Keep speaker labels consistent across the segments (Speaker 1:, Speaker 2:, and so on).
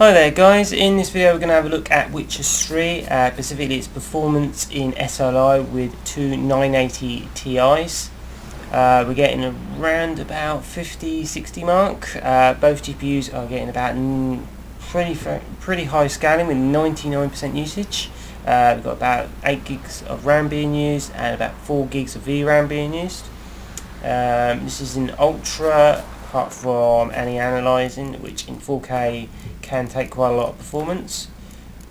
Speaker 1: Hi there guys, in this video we're going to have a look at Witcher 3, specifically its performance in SLI with two 980 Ti's. We're getting around about 50-60 mark. Both GPUs are getting about pretty high scaling with 99% usage. We've got about 8 gigs of RAM being used and about 4 gigs of VRAM being used. This is in Ultra, apart from any analyzing, which in 4K can take quite a lot of performance.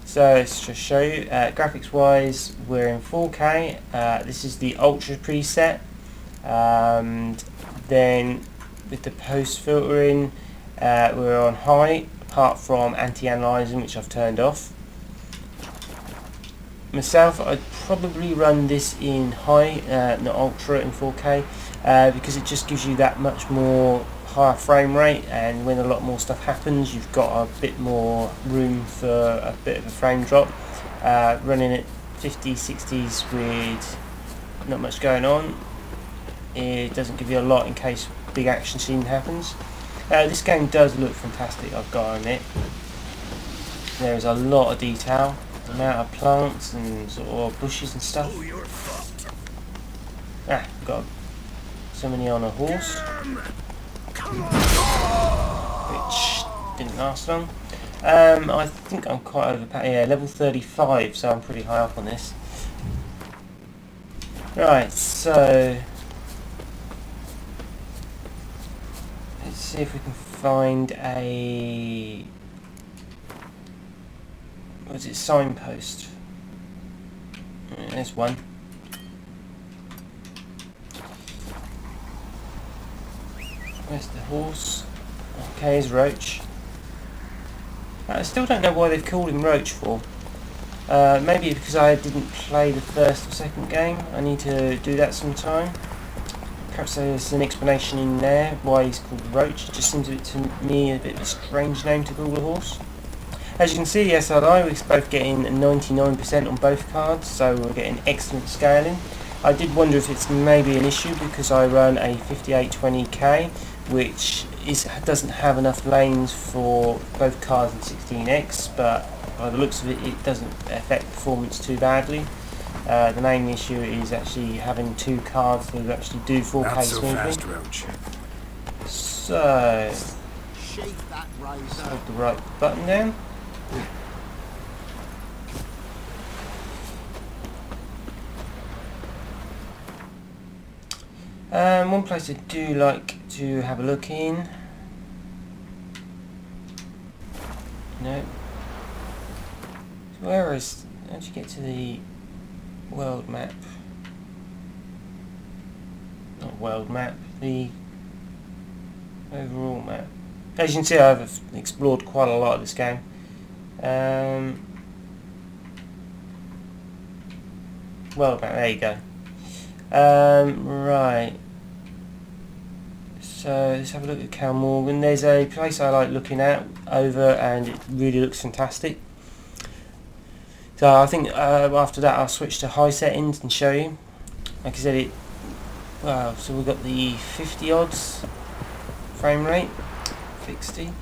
Speaker 1: So let's just show you. Graphics wise, we're in 4K. This is the Ultra preset. Then with the post filtering, we're on high, apart from anti-analyzing, which I've turned off. Myself, I'd probably run this in high, not ultra in 4K, because it just gives you that much more higher frame rate, and when a lot more stuff happens you've got a bit more room for a bit of a frame drop. Running at 50-60s with not much going on, it doesn't give you a lot in case big action scene happens. This game does look fantastic, I've got to admit. There is a lot of detail, the amount of plants and sort of bushes and stuff. We've got somebody on a horse, which didn't last long. I think I'm quite overpowered. Yeah, level 35, so I'm pretty high up on this. Right, so let's see if we can find a, what's it, signpost. There's one. Where's the horse? Okay, here's Roach. I still don't know why they've called him Roach for. Maybe because I didn't play the first or second game. I need to do that sometime. Perhaps there's an explanation in there why he's called Roach. It just seems to me a bit of a strange name to call a horse. As you can see, SLI, we're both getting 99% on both cards, so we're getting excellent scaling. I did wonder if it's maybe an issue because I run a 5820K, which doesn't have enough lanes for both cards and 16X, but by the looks of it, it doesn't affect performance too badly. The main issue is actually having two cards that actually do 4K smoothly. So, hold the right button down. One place I do like to have a look in. No. So where is? How do you get to the world map? Not world map. The overall map. As you can see, I've explored quite a lot of this game. World map. There you go. Right. So let's have a look at Cal Morgan. There's a place I like looking at over, and it really looks fantastic. So I think after that I'll switch to high settings and show you. Like I said, wow. So we've got the 50 odds frame rate, 60.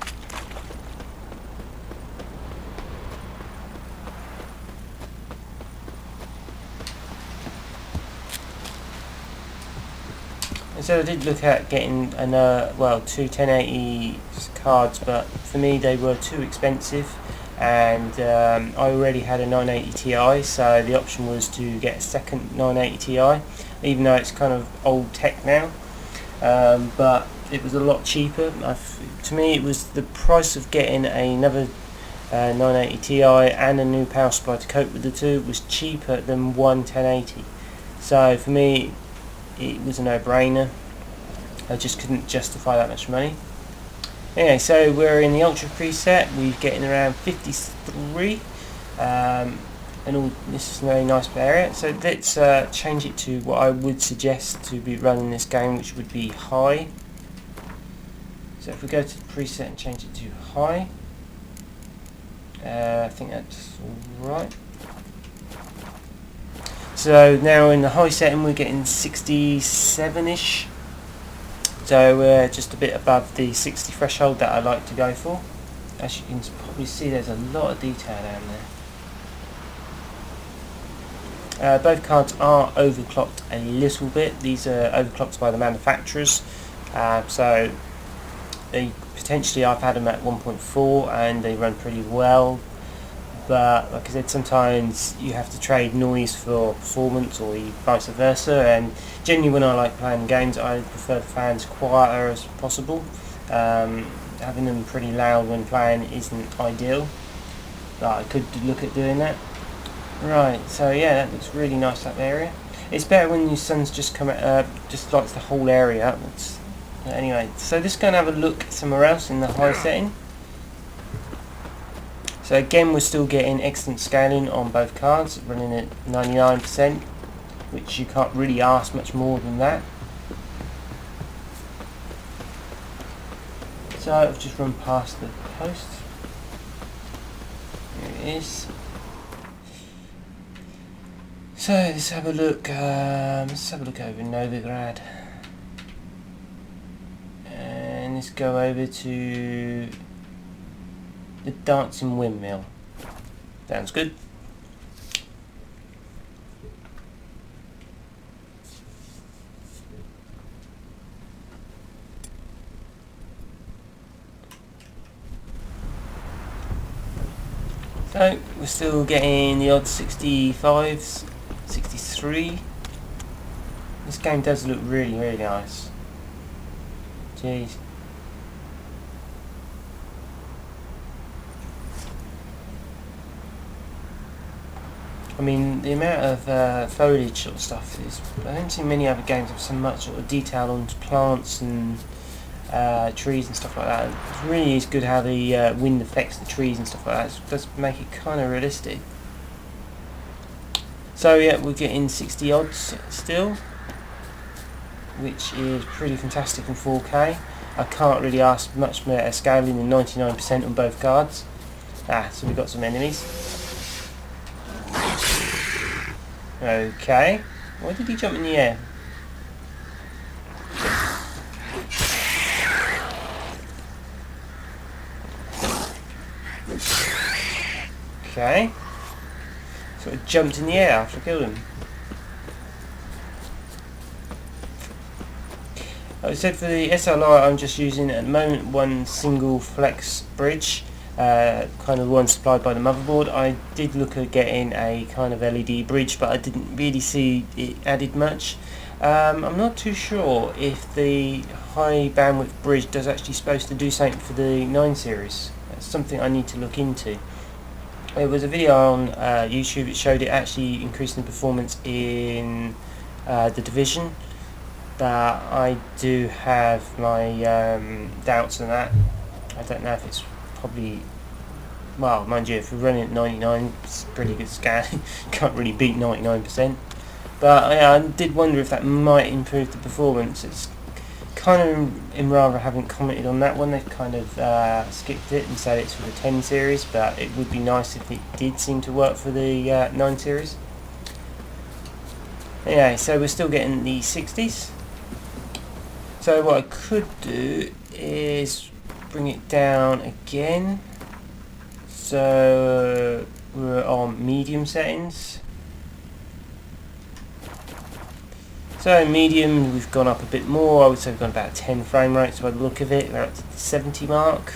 Speaker 1: And so I did look at getting two 1080 cards, but for me they were too expensive, and I already had a 980 Ti, so the option was to get a second 980 Ti, even though it's kind of old tech now, but it was a lot cheaper. To me it was the price of getting another 980 Ti and a new power supply to cope with the two was cheaper than one 1080, so for me it was a no-brainer. I just couldn't justify that much money. Anyway, so we're in the Ultra preset. We're getting around 53, and all this is a very nice area. So let's change it to what I would suggest to be running this game, which would be high. So if we go to the preset and change it to high, I think that's alright. So now in the high setting we're getting 67ish, so we're just a bit above the 60 threshold that I like to go for. As you can probably see, there's a lot of detail down there. Both cards are overclocked a little bit. These are overclocked by the manufacturers, so they potentially, I've had them at 1.4 and they run pretty well. But like I said, sometimes you have to trade noise for performance, or vice versa. And generally, when I like playing games, I prefer the fans quieter as possible. Having them pretty loud when playing isn't ideal, but I could look at doing that. Right, so yeah, that looks really nice, that area. It's better when your sun's just come at, just lights the whole area up. Anyway, so just going to have a look somewhere else in the high setting. So again, we're still getting excellent scaling on both cards, running at 99%, which you can't really ask much more than that. So I've just run past the post. Here it is. So let's have a look. Over Novigrad, and let's go over to the Dancing Windmill. Sounds good. So we're still getting the odd 65s, 63. This game does look really, really nice. Jeez. I mean, the amount of foliage sort of stuff is, I don't see many other games have so much sort of detail on plants and trees and stuff like that. It really is good how the wind affects the trees and stuff like that. It does make it kind of realistic. So yeah, we're getting 60 odds still, which is pretty fantastic in 4K. I can't really ask much better scaling than 99% on both cards. So we've got some enemies. Okay, why did he jump in the air? Okay, sort of jumped in the air after I killed him. Like I said, for the SLI, I'm just using at the moment one single flex bridge, kind of one supplied by the motherboard. I did look at getting a kind of LED bridge, but I didn't really see it added much. I'm not too sure if the high bandwidth bridge does actually supposed to do something for the 9 series. That's something I need to look into. There was a video on YouTube that showed it actually increasing the performance in the Division, but I do have my doubts on that. I don't know if it's probably, well, mind you, if we're running at 99, it's pretty good scaling. Can't really beat 99%. But yeah, I did wonder if that might improve the performance. It's kind of, Imrava haven't commented on that one. They've kind of skipped it and said it's for the 10 series, but it would be nice if it did seem to work for the 9 series. Anyway, so we're still getting the 60s. So what I could do is bring it down again. So we're on medium settings. So in medium, we've gone up a bit more. I would say we've gone about 10 frame rates by the look of it. We're up to the 70 mark,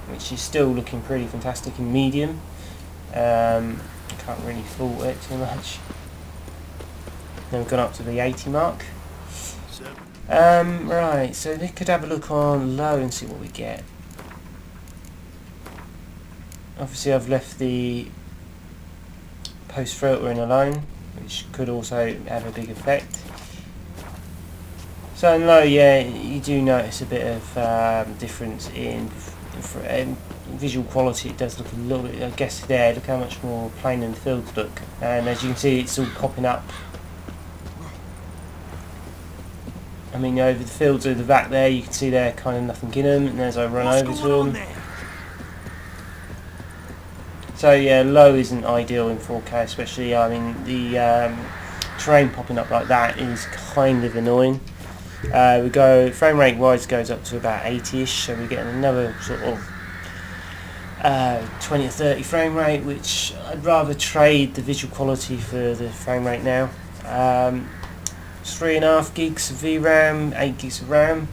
Speaker 1: which is still looking pretty fantastic in medium. Can't really fault it too much. Then we've gone up to the 80 mark. Right, so we could have a look on low and see what we get. Obviously I've left the post filtering alone, which could also have a big effect. So in low, yeah, you do notice a bit of difference in visual quality. It does look a little bit, I guess there, look how much more plain and fields look. And as you can see, it's all popping up. I mean, over the fields at the back there, you can see there kind of nothing in them, and as I run over to them. So yeah, low isn't ideal in 4K, especially, I mean, the terrain popping up like that is kind of annoying. We go frame rate wise goes up to about 80ish, so we're getting another sort of 20 or 30 frame rate, which I'd rather trade the visual quality for the frame rate now. 3.5 gigs of VRAM, 8 gigs of RAM.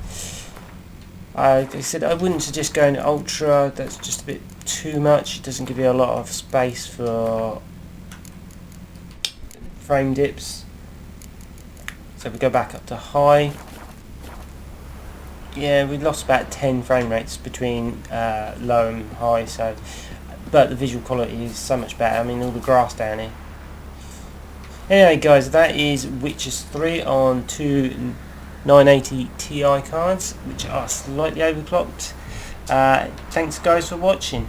Speaker 1: Like I said, I wouldn't suggest going to Ultra. That's just a bit too much. It doesn't give you a lot of space for frame dips. So if we go back up to high, yeah, we lost about 10 frame rates between low and high. So, but the visual quality is so much better. I mean, all the grass down here. Anyway, guys, that is Witcher 3 on two 980 Ti cards, which are slightly overclocked. Thanks, guys, for watching.